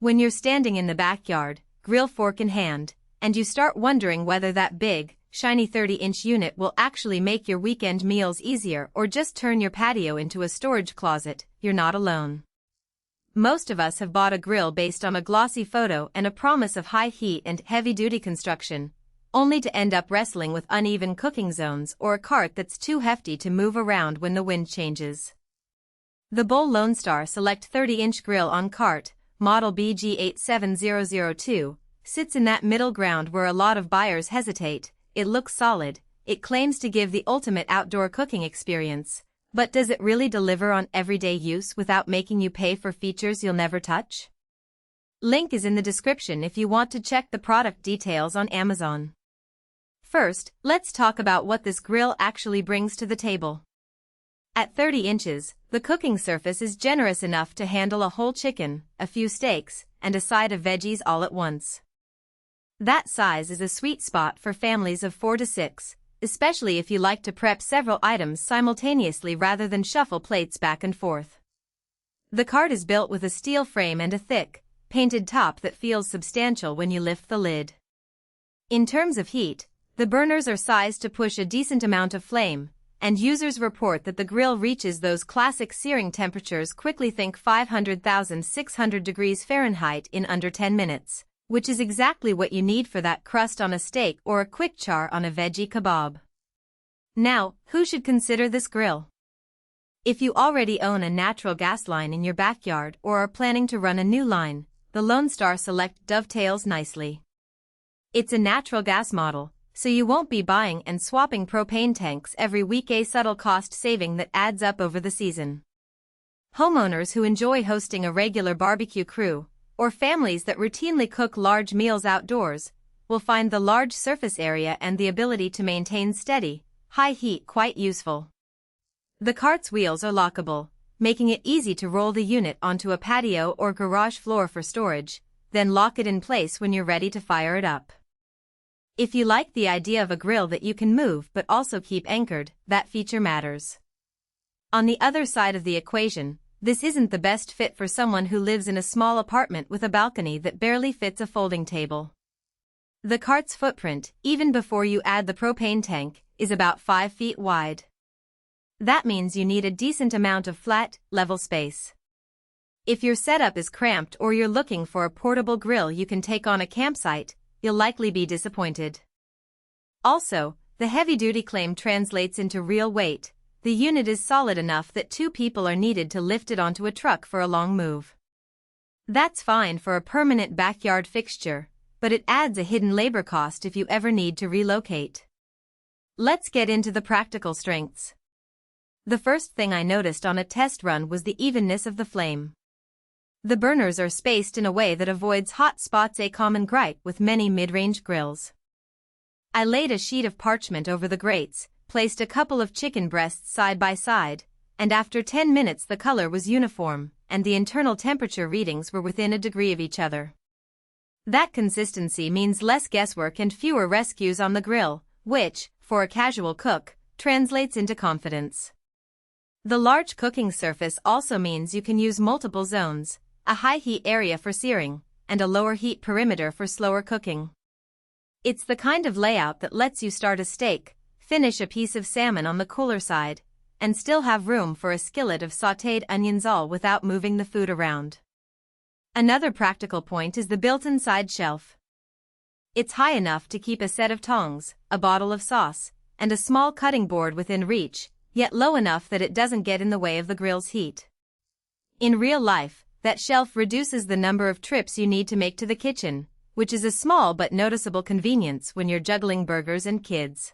When you're standing in the backyard, grill fork in hand, and you start wondering whether that big, shiny 30-inch unit will actually make your weekend meals easier or just turn your patio into a storage closet, you're not alone. Most of us have bought a grill based on a glossy photo and a promise of high heat and heavy-duty construction, only to end up wrestling with uneven cooking zones or a cart that's too hefty to move around when the wind changes. The Bull Lonestar Select 30-inch grill on cart, model BG87002, sits in that middle ground where a lot of buyers hesitate. It looks solid, it claims to give the ultimate outdoor cooking experience, but does it really deliver on everyday use without making you pay for features you'll never touch? Link is in the description if you want to check the product details on Amazon. First, let's talk about what this grill actually brings to the table. At 30 inches, the cooking surface is generous enough to handle a whole chicken, a few steaks, and a side of veggies all at once. That size is a sweet spot for families of 4 to 6, especially if you like to prep several items simultaneously rather than shuffle plates back and forth. The cart is built with a steel frame and a thick, painted top that feels substantial when you lift the lid. In terms of heat, the burners are sized to push a decent amount of flame, and users report that the grill reaches those classic searing temperatures. Quickly think 500,600 degrees Fahrenheit in under 10 minutes, which is exactly what you need for that crust on a steak or a quick char on a veggie kebab. Now, who should consider this grill? If you already own a natural gas line in your backyard or are planning to run a new line, the Lonestar Select dovetails nicely. It's a natural gas model, so you won't be buying and swapping propane tanks every week, a subtle cost saving that adds up over the season. Homeowners who enjoy hosting a regular barbecue crew, or families that routinely cook large meals outdoors, will find the large surface area and the ability to maintain steady, high heat quite useful. The cart's wheels are lockable, making it easy to roll the unit onto a patio or garage floor for storage, then lock it in place when you're ready to fire it up. If you like the idea of a grill that you can move but also keep anchored, that feature matters. On the other side of the equation, this isn't the best fit for someone who lives in a small apartment with a balcony that barely fits a folding table. The cart's footprint, even before you add the propane tank, is about 5 feet wide. That means you need a decent amount of flat, level space. If your setup is cramped or you're looking for a portable grill you can take on a campsite, you'll likely be disappointed. Also, the heavy-duty claim translates into real weight. The unit is solid enough that 2 people are needed to lift it onto a truck for a long move. That's fine for a permanent backyard fixture, but it adds a hidden labor cost if you ever need to relocate. Let's get into the practical strengths. The first thing I noticed on a test run was the evenness of the flame. The burners are spaced in a way that avoids hot spots, a common gripe with many mid-range grills. I laid a sheet of parchment over the grates, placed a couple of chicken breasts side by side, and after 10 minutes the color was uniform, and the internal temperature readings were within a degree of each other. That consistency means less guesswork and fewer rescues on the grill, which, for a casual cook, translates into confidence. The large cooking surface also means you can use multiple zones, a high heat area for searing, and a lower heat perimeter for slower cooking. It's the kind of layout that lets you start a steak, finish a piece of salmon on the cooler side, and still have room for a skillet of sautéed onions, all without moving the food around. Another practical point is the built-in side shelf. It's high enough to keep a set of tongs, a bottle of sauce, and a small cutting board within reach, yet low enough that it doesn't get in the way of the grill's heat. In real life, that shelf reduces the number of trips you need to make to the kitchen, which is a small but noticeable convenience when you're juggling burgers and kids.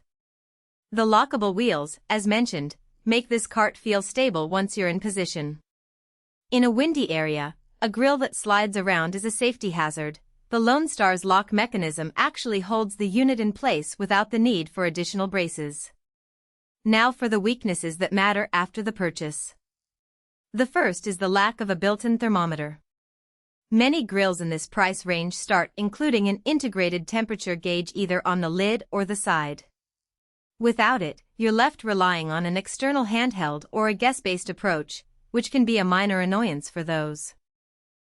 The lockable wheels, as mentioned, make this cart feel stable once you're in position. In a windy area, a grill that slides around is a safety hazard. The Lonestar's lock mechanism actually holds the unit in place without the need for additional braces. Now for the weaknesses that matter after the purchase. The first is the lack of a built-in thermometer. Many grills in this price range start including an integrated temperature gauge either on the lid or the side. Without it, you're left relying on an external handheld or a guess-based approach, which can be a minor annoyance for those